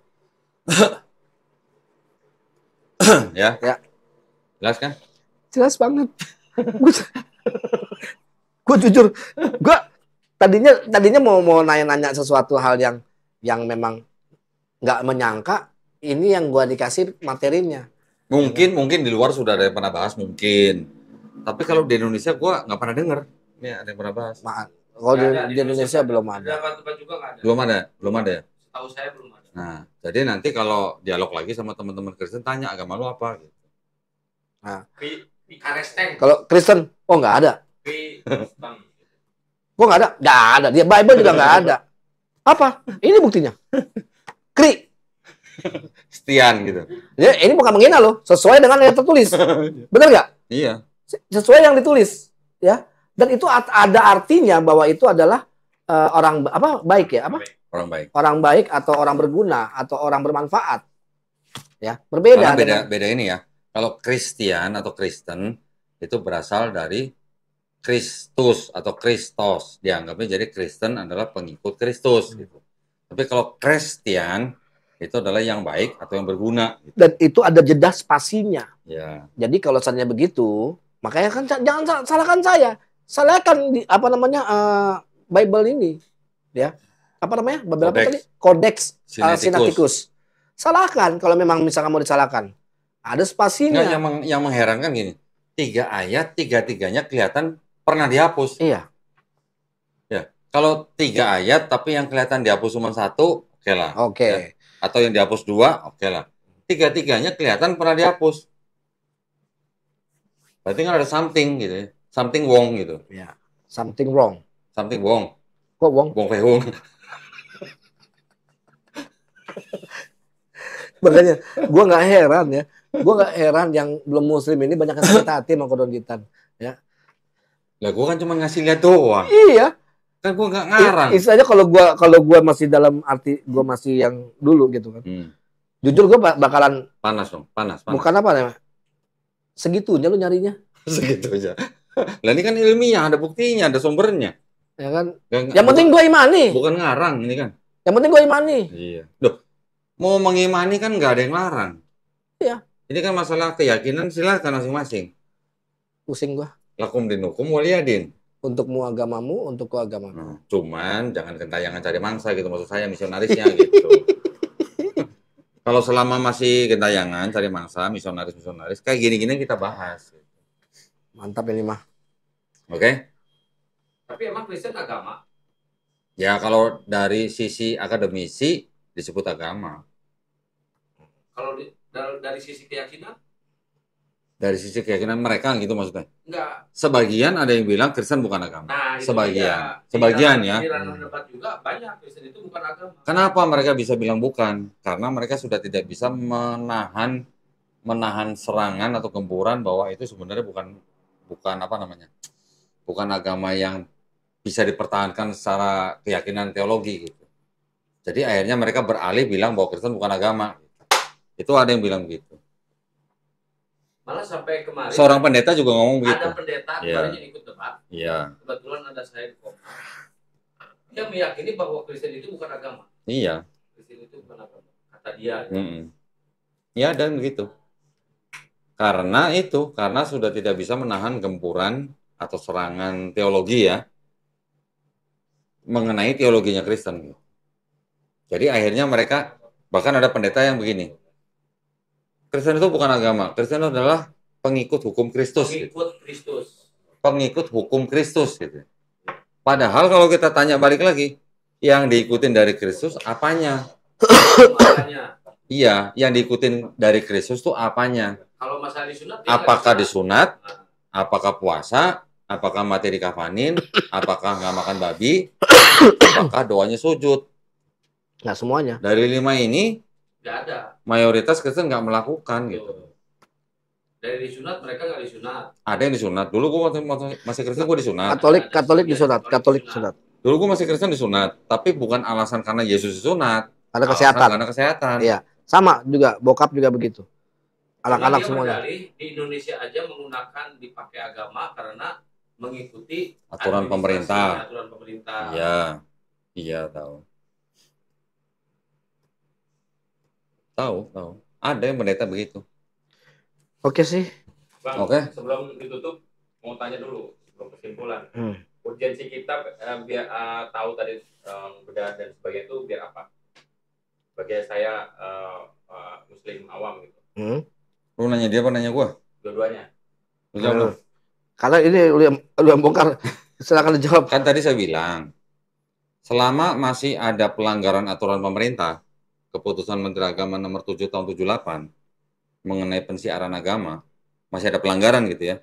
Ya, Ya, jelas kan? jelas banget. Gue jujur, gue tadinya mau nanya-nanya sesuatu hal yang memang nggak menyangka ini yang gue dikasih materinya. Mungkin di luar sudah ada yang pernah bahas mungkin. Tapi kalau di Indonesia gue nggak pernah denger. Ini ada yang pernah bahas. Maaf, kalau Nggak ada, di Indonesia belum Ada ada. tempat juga nggak ada. Belum ada ya? Tahu saya belum ada. Nah, jadi nanti kalau dialog lagi sama teman-teman Kristen tanya agama lu apa gitu. Di Karesteng. Kalau Kristen, oh nggak ada. Di Bang. Kok nggak ada? Nggak ada. Dia Bible juga nggak ada. Apa? Ini buktinya. Kri. Stian gitu. Ya, ini bukan menghina loh. Sesuai dengan yang tertulis. Bener nggak? Iya. Sesuai yang ditulis. Ya. Dan itu ada artinya bahwa itu adalah orang apa baik ya? Apa? Orang baik. Orang baik atau orang berguna atau orang bermanfaat. Ya, berbeda. Karena beda ini ya. Kalau Kristian atau Kristen itu berasal dari Kristus atau Kristos. Dianggapnya jadi Kristen adalah pengikut Kristus gitu. Tapi kalau Kristian itu adalah yang baik atau yang berguna gitu. Dan itu ada jeda spasinya. Ya. Jadi kalau seandainya begitu, makanya kan jangan salahkan saya. Salahkan apa namanya Bible ini, ya. Apa namanya? Beberapa tadi Codex Sinaiticus. Salahkan kalau memang misalkan mau disalahkan. Ada spasinya. Nggak, yang mengherankan gini. 3 ayat, 3-tiganya kelihatan pernah dihapus. Iya. Ya. Kalau 3 ayat tapi yang kelihatan dihapus cuma 1, oke lah. Oke. Ya. Atau yang dihapus 2, oke lah. 3-tiganya kelihatan pernah dihapus. Berarti kan ada something gitu ya. Something wrong gitu. Ya. Something wrong. Something wrong. Kok wrong? Wong Fehung. Makanya gue nggak heran ya. Gue nggak heran yang belum muslim ini banyak yang sakit hati sama kodongitan. Ya. Lah gue kan cuma ngasih lihat doang. Iya. Kan gue nggak ngarang. Istilahnya kalau gua masih dalam arti gue masih yang dulu gitu kan. Jujur gue bakalan Panas dong, panas. bukan apa namanya. Segitunya lu nyarinya. Segitu aja. Lah ini kan ilmiah, ada buktinya, ada sumbernya. Ya kan? Yang Yang penting gue imani. bukan ngarang ini kan. Yang penting gue imani. Iya. Loh, mau mengimani kan nggak ada yang larang. Iya. Ini kan masalah keyakinan, silakan masing-masing. Pusing gue. Lakum dinukum waliyadin. Untukmu agamamu, untukku agamamu. Nah, cuman jangan kentayangan cari mangsa gitu maksud saya misionarisnya gitu. Kalau selama masih gentayangan cari mangsa, misionaris kayak gini-gini kita bahas. Mantap ini mah. Oke? Tapi emang Kristen agama? Ya kalau dari sisi akademisi disebut agama. Kalau dari sisi keyakinan? Dari sisi keyakinan mereka gitu maksudnya. Enggak. Sebagian ada yang bilang Kristen bukan agama. Nah, itu Sebagian. dia. Sebagian ya. Di ranah debat juga banyak Kristen itu bukan agama. Kenapa mereka bisa bilang bukan? Karena mereka sudah tidak bisa menahan serangan atau gempuran bahwa itu sebenarnya bukan apa namanya? Bukan agama yang bisa dipertahankan secara keyakinan teologi gitu. Jadi akhirnya mereka beralih bilang bahwa Kristen bukan agama. Itu ada yang bilang gitu. Malah sampai kemarin Seorang pendeta juga ngomong begitu. ada pendeta Iya. kemarin yang ikut debat. Iya. Kebetulan ada saya di Kompas. Dia meyakini bahwa Kristen itu bukan agama. Iya. Kristen itu bukan agama. Kata dia. Ya dan begitu. Karena sudah tidak bisa menahan gempuran atau serangan teologi ya mengenai teologinya Kristen. Jadi akhirnya mereka bahkan ada pendeta yang begini. Kristen itu bukan agama. Kristen itu adalah pengikut hukum Kristus. Pengikut Kristus. Pengikut hukum Kristus gitu. Padahal kalau kita tanya balik lagi, yang diikutin dari Kristus apanya? Makanya, Iya, yang diikutin dari Kristus tuh apanya? kalau masalah disunat, dia Apakah nggak disunat? Apakah puasa? Apakah mati dikafanin? Apakah nggak makan babi? Apakah doanya sujud? Nggak semuanya. Dari 5 ini, Nggak ada. Mayoritas Kristen nggak melakukan gitu. Dari disunat mereka nggak disunat. Ada yang disunat. Dulu gue waktu masih Kristen gue disunat. Katolik disunat, Katolik disunat. Dulu gue masih Kristen disunat, tapi bukan alasan karena Yesus disunat. Ada Alasan kesehatan. karena kesehatan. Iya, sama juga bokap juga begitu. Karena Anak-anak dia semuanya. berdalih di Indonesia aja menggunakan dipakai agama karena mengikuti Aturan pemerintah. Aturan pemerintah. Iya, iya tahu. Tahu. Ada yang pendeta begitu. Oke sih. Bang, Oke. sebelum ditutup mau tanya dulu sebelum kesimpulan. Urgensi kita biar tahu tadi bedah dan sebagainya itu biar apa? Bagi saya Muslim awam gitu. Lu nanya dia apa nanya gua? Dua-duanya. Lu jawab dong. Karena ini udah bongkar. Silakan dijawab. Kan tadi saya bilang, selama masih ada pelanggaran aturan pemerintah, keputusan Menteri Agama nomor 7 tahun 78 mengenai pensiaran agama, masih ada pelanggaran gitu ya.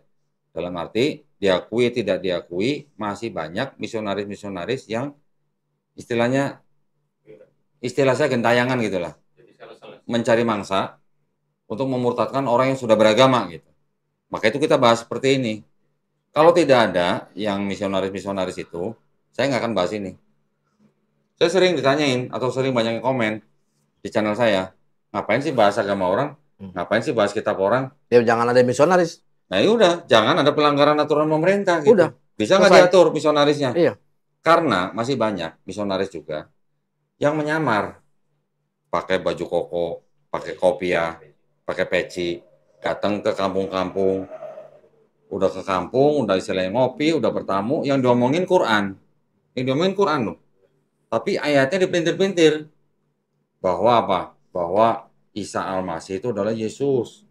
Dalam arti diakui tidak diakui, masih banyak misionaris-misionaris yang istilahnya, istilah saya gentayangan gitulah, mencari mangsa untuk memurtadkan orang yang sudah beragama gitu. Maka itu kita bahas seperti ini. Kalau tidak ada yang misionaris-misionaris itu, saya nggak akan bahas ini. Saya sering ditanyain atau sering banyak yang komen di channel saya, ngapain sih bahas agama orang? Ngapain sih bahas kitab orang? Ya jangan ada misionaris. Nah udah, jangan ada pelanggaran aturan pemerintah gitu. Udah. Bisa nggak diatur misionarisnya? Iya. Karena masih banyak misionaris juga yang menyamar, pakai baju koko, pakai kopiah, pakai peci, datang ke kampung-kampung, udah ke kampung, udah istilahnya ngopi, udah bertamu, yang diomongin Quran, loh. Tapi ayatnya dipelintir-pelintir bahwa apa? Bahwa Isa Al-Masih itu adalah Yesus.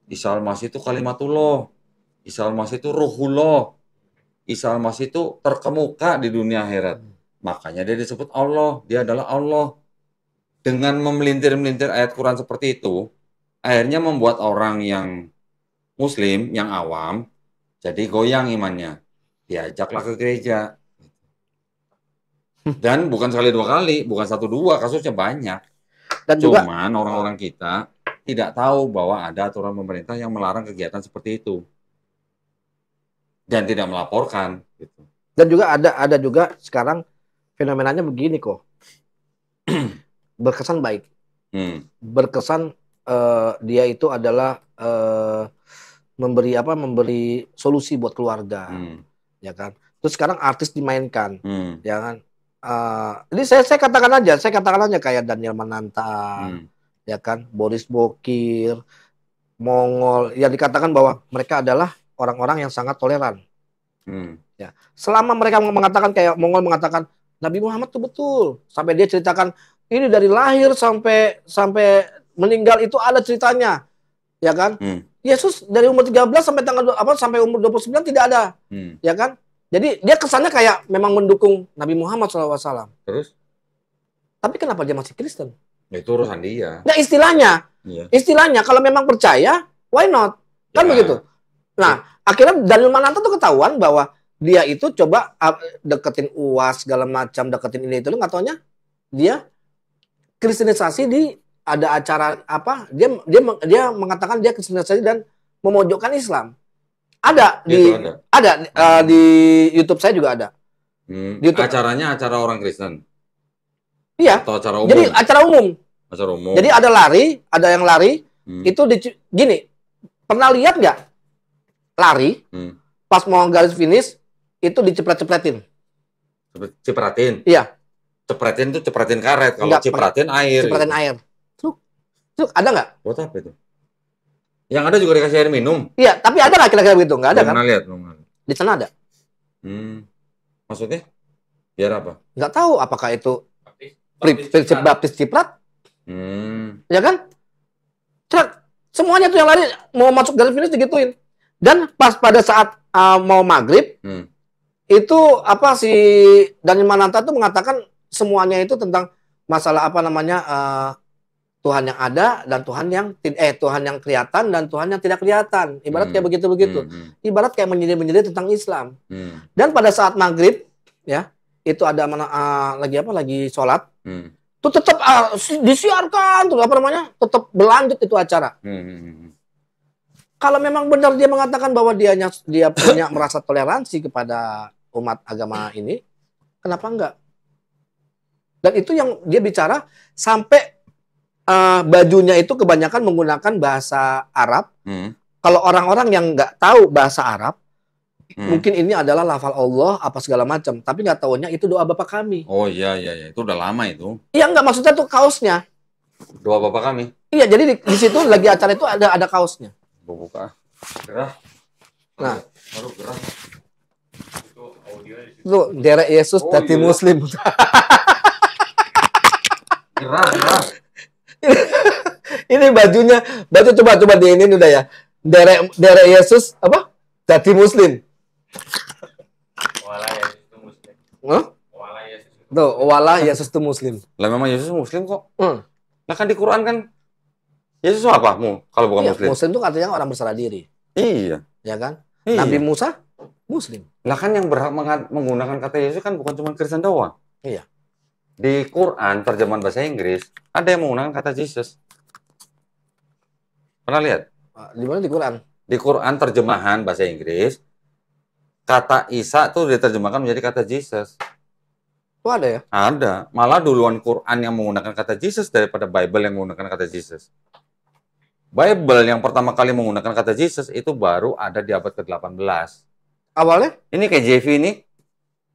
Isa Al-Masih itu kalimatullah. Isa Al-Masih itu ruhullah. Isa Al-Masih itu terkemuka di dunia akhirat. Makanya dia disebut Allah. Dia adalah Allah. Dengan memelintir-melintir ayat Quran seperti itu, akhirnya membuat orang yang Muslim, yang awam, jadi goyang imannya. Diajaklah ke gereja. Dan bukan sekali dua kali, bukan satu dua, kasusnya banyak. Dan juga cuman orang-orang kita tidak tahu bahwa ada aturan pemerintah yang melarang kegiatan seperti itu dan tidak melaporkan gitu. Dan juga ada juga sekarang fenomenanya begini kok. Berkesan baik. Berkesan dia itu adalah memberi solusi buat keluarga. Ya kan? Terus sekarang artis dimainkan. Ya kan? Ini saya katakan aja kayak Daniel Mananta, ya kan, Boris Bokir, Mongol, yang dikatakan bahwa mereka adalah orang-orang yang sangat toleran. Ya, selama mereka mengatakan kayak Mongol mengatakan Nabi Muhammad itu betul, sampai dia ceritakan ini dari lahir sampai meninggal itu ada ceritanya, ya kan? Yesus dari umur 13 sampai umur 29 tidak ada, ya kan? Jadi dia kesannya kayak memang mendukung Nabi Muhammad SAW. Terus? Tapi kenapa dia masih Kristen? Ya, itu urusan dia. Nah istilahnya kalau memang percaya, why not? Kan begitu. Nah akhirnya Daniel Mananta tuh ketahuan bahwa dia itu coba deketin UAS segala macam, deketin ini itu, nggak taunya dia kristenisasi di ada acara apa? Dia mengatakan dia kristenisasi dan memojokkan Islam. Ada di YouTube saya juga ada. Di YouTube. Acaranya acara orang Kristen. Iya. Atau acara umum. Jadi acara umum. Acara umum. Jadi ada yang lari. Itu gini. Pernah lihat nggak lari? Pas mau garis finish itu dicepret-cepretin. Cipratin. Iya. Cepretin tuh cepretin karet. Kalau cipratin air. Cipratin air. Truk ada nggak? Buat apa itu? Yang ada juga dikasih air minum. Iya, tapi ada nggak kira-kira begitu? Nggak ada kan? Belum lihat. Di sana ada. Maksudnya? Biar apa? Nggak tahu apakah itu prinsip baptis ciprat. Ya kan? Semuanya tuh yang lari mau masuk garis finish digituin. Dan pas pada saat mau maghrib, itu si Daniel Mananta tuh mengatakan semuanya itu tentang masalah Tuhan yang ada dan Tuhan yang kelihatan dan Tuhan yang tidak kelihatan. Ibarat kayak begitu-begitu. Ibarat kayak menyindir tentang Islam. Dan pada saat maghrib, ya, itu ada lagi sholat. Itu tetap disiarkan, tuh apa namanya? Tetap berlanjut itu acara. Kalau memang benar dia mengatakan bahwa dia punya merasa toleransi kepada umat agama ini, kenapa enggak? Dan itu yang dia bicara sampai bajunya itu kebanyakan menggunakan bahasa Arab. Kalau orang-orang yang nggak tahu bahasa Arab, mungkin ini adalah lafal Allah apa segala macam, tapi nggak tahunya itu doa Bapa kami. Oh iya, itu udah lama itu. Iya, nggak, maksudnya tuh kaosnya. Doa Bapa kami. Iya, jadi di situ lagi acara itu ada kaosnya. Buka. Gerah. Nah, baru gerah. Itu audionya di situ. Tuh, derek Yesus Oh, jadi iya. Muslim. Gerah. Ini baju coba di ini udah ya. Derek Yesus apa? Jadi Muslim. Wala Yesus itu Muslim. Hah? Wala Yesus itu. Tuh, wala Yesus itu Muslim. Lah memang Yesus Muslim kok. Hmm. Lah kan di Quran kan Yesus apa kalau bukan Iya, Muslim? Muslim itu artinya orang berserah diri, Iya. ya kan? Iya. Nabi Musa Muslim. Lah kan yang berhak menggunakan kata Yesus kan bukan cuma Kristen doang. Iya. Di Quran terjemahan bahasa Inggris ada yang menggunakan kata Jesus. Pernah lihat? Di mana di Quran? Di Quran terjemahan bahasa Inggris kata Isa tuh diterjemahkan menjadi kata Jesus. Itu ada ya? Ada. Malah duluan Quran yang menggunakan kata Jesus daripada Bible yang menggunakan kata Jesus. Bible yang pertama kali menggunakan kata Jesus itu baru ada di abad ke-18. Awalnya Ini KJV ini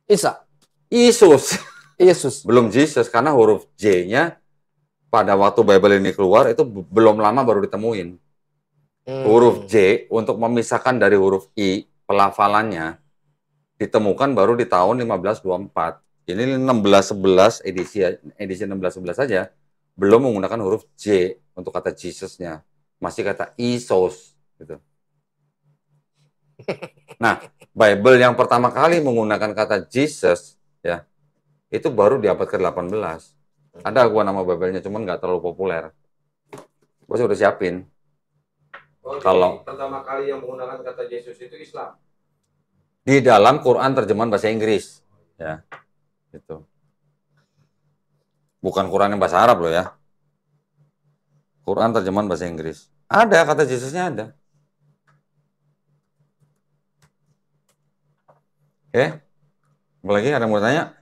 Isa, Yesus. Yesus. Belum Jesus karena huruf J-nya pada waktu Bible ini keluar itu belum lama baru ditemuin. Huruf J untuk memisahkan dari huruf I, pelafalannya ditemukan baru di tahun 1524. Ini 1611 edisi 1611 saja belum menggunakan huruf J untuk kata Jesus-nya. Masih kata Isos gitu. Nah, Bible yang pertama kali menggunakan kata Jesus ya, itu baru di abad ke-18. Ada gua nama Bible-nya cuman nggak terlalu populer. Gua sudah siapin. Kalau pertama kali yang menggunakan kata Yesus itu Islam. di dalam Quran terjemahan bahasa Inggris ya. Gitu. Bukan Quran yang bahasa Arab loh ya. Quran terjemahan bahasa Inggris. Ada kata Yesusnya ada. Oke. Apalagi ada yang mau tanya?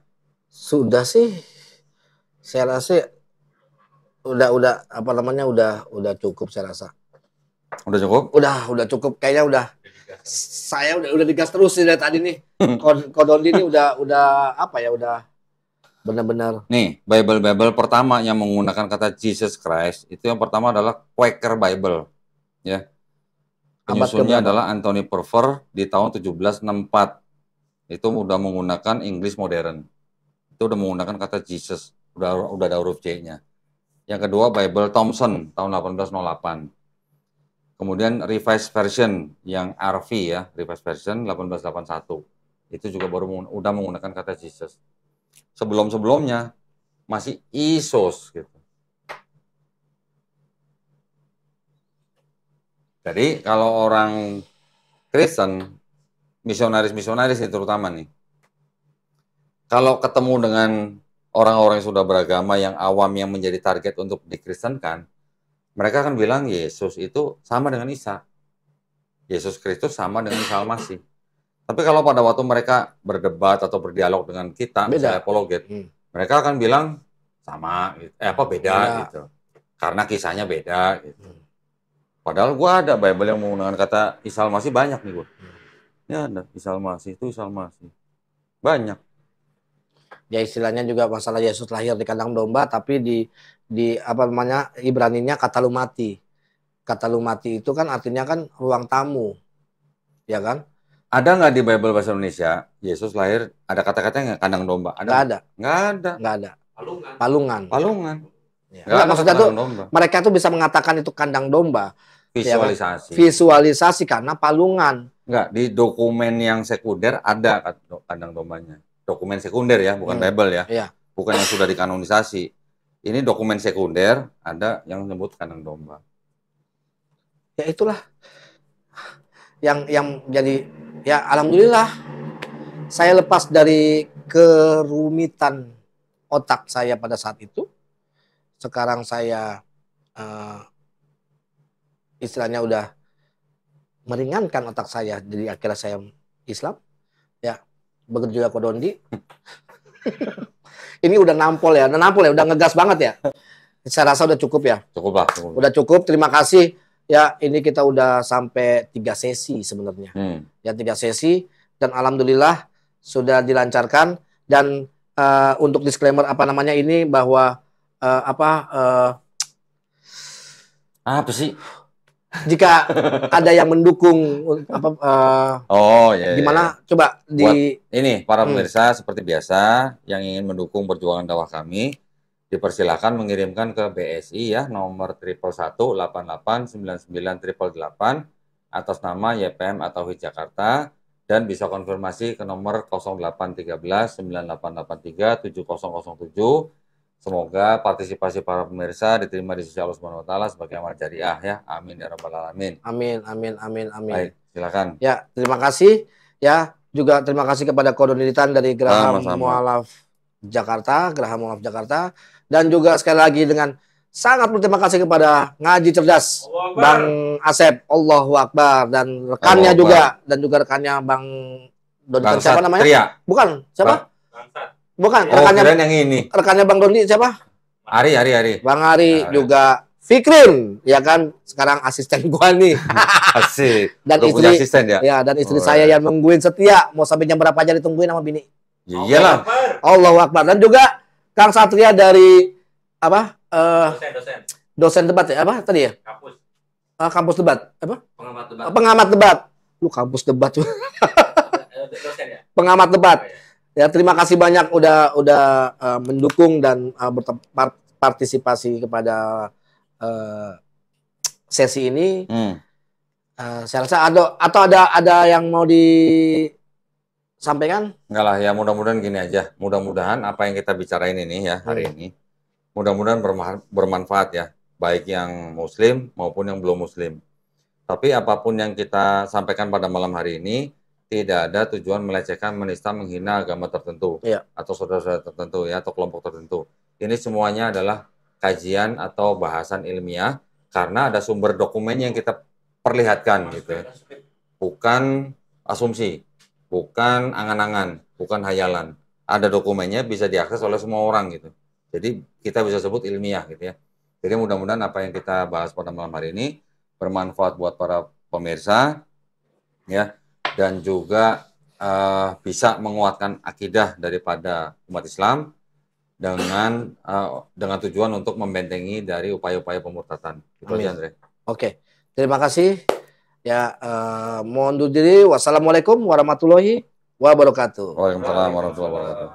Sudah sih. Saya rasa udah apa namanya udah cukup saya rasa. Udah cukup? Udah cukup kayaknya udah. Saya udah digas terus sih dari tadi nih. Kodondi ini udah apa ya udah benar-benar. Nih, Bible pertama yang menggunakan kata Jesus Christ itu yang pertama adalah Quaker Bible, ya. Penyusunnya adalah Anthony Purver di tahun 1764. Itu udah menggunakan English Modern. Itu udah menggunakan kata Jesus, udah ada huruf J-nya. Yang kedua Bible Thompson tahun 1808. Kemudian Revised Version yang RV ya, Revised Version 1881. Itu juga udah menggunakan kata Jesus. Sebelum-sebelumnya masih Isos gitu. Jadi kalau orang Kristen, misionaris itu terutama nih, kalau ketemu dengan orang-orang yang sudah beragama yang awam yang menjadi target untuk dikristenkan, mereka akan bilang Yesus itu sama dengan Isa. Yesus Kristus sama dengan Isa Al-Masih. Tapi kalau pada waktu mereka berdebat atau berdialog dengan kita, misalnya apologet, mereka akan bilang sama, gitu. Beda gitu. Karena kisahnya beda gitu. Padahal gua ada Bible yang menggunakan kata Isa Al-Masih banyak nih gua. Ya ada Isa Al-Masih itu Isa Al-Masih. Banyak. Ya istilahnya juga masalah Yesus lahir di kandang domba tapi di apa namanya Ibraninya kata lumati. Kata lumati itu kan artinya kan ruang tamu. Ya kan? Ada nggak di Bible bahasa Indonesia Yesus lahir ada kata-katanya nggak kandang domba? Nggak ada. Nggak ada. Palungan. Ya. Nggak ada maksudnya tuh domba. mereka tuh bisa mengatakan itu kandang domba. Visualisasi. Ya kan? Visualisasi karena palungan. Nggak, di dokumen yang sekunder ada kandang dombanya. Dokumen sekunder ya, bukan Bible ya. Iya. Bukan yang sudah dikanonisasi. Ini dokumen sekunder ada yang menyebut kandang domba. Ya itulah yang jadi ya alhamdulillah saya lepas dari kerumitan otak saya pada saat itu. sekarang saya istilahnya udah meringankan otak saya, jadi akhirnya saya Islam. Ya, begitu juga Kodondi. Ini udah nampol ya, udah ngegas banget ya. Saya rasa udah cukup ya. Cukup lah. Cukup. Udah cukup, terima kasih. Ya, ini kita udah sampai 3 sesi sebenarnya. Ya, 3 sesi. Dan alhamdulillah sudah dilancarkan. Dan untuk disclaimer apa namanya ini, bahwa apa sih? Jika ada yang mendukung gimana coba di buat ini para pemirsa seperti biasa yang ingin mendukung perjuangan dakwah kami, dipersilakan mengirimkan ke BSI ya, nomor 111889988 atas nama YPM atau HIT Jakarta, dan bisa konfirmasi ke nomor 081398837007. Semoga partisipasi para pemirsa diterima di sisi Allah Subhanahu wa taala sebagai amal jariah ya. Amin ya rabbal alamin. Amin. Baik, silakan. Ya, terima kasih ya. Juga terima kasih kepada koordinator dari Geraha Mualaf Jakarta, dan juga sekali lagi dengan sangat berterima kasih kepada Ngaji Cerdas Bang Asep, Allahu Akbar, dan rekannya dan juga rekannya Bang Dodi, siapa namanya? Tria. Bukan, siapa? Bukan, rekannya yang ini. Rekannya Bang Dodi siapa? Ari. Bang Ari, juga Fikrin, ya kan, sekarang asisten gua nih. Asik. Dan istri asisten ya. Ya, dan istri saya yang nungguin setia, mau sampai jam berapa aja ditungguin sama bini. Iyalah. Allahu Akbar. Dan juga Kang Satria dari apa? Dosen debat ya, apa tadi ya? Kampus debat, apa? Pengamat debat. Lu kampus debat tuh. Dosen ya? Pengamat debat. Ya, terima kasih banyak udah mendukung dan berpartisipasi kepada sesi ini. Saya rasa ada yang mau disampaikan? Enggak lah ya, mudah-mudahan gini aja. Mudah-mudahan apa yang kita bicarain ini ya hari ini, mudah-mudahan bermanfaat ya, baik yang muslim maupun yang belum muslim. Tapi apapun yang kita sampaikan pada malam hari ini tidak ada tujuan melecehkan, menista, menghina agama tertentu atau saudara-saudara tertentu ya, atau kelompok tertentu. Ini semuanya adalah kajian atau bahasan ilmiah karena ada sumber dokumen yang kita perlihatkan gitu. Bukan asumsi, bukan angan-angan, bukan hayalan. Ada dokumennya, bisa diakses oleh semua orang gitu. Jadi kita bisa sebut ilmiah gitu ya. Jadi mudah-mudahan apa yang kita bahas pada malam hari ini bermanfaat buat para pemirsa ya. Dan juga bisa menguatkan akidah daripada umat Islam dengan tujuan untuk membentengi dari upaya-upaya pemurtadan. Itu aja, Andre. Oke, terima kasih. Ya, mohon undur diri. Wassalamualaikum warahmatullahi wabarakatuh. Waalaikumsalam warahmatullahi wabarakatuh.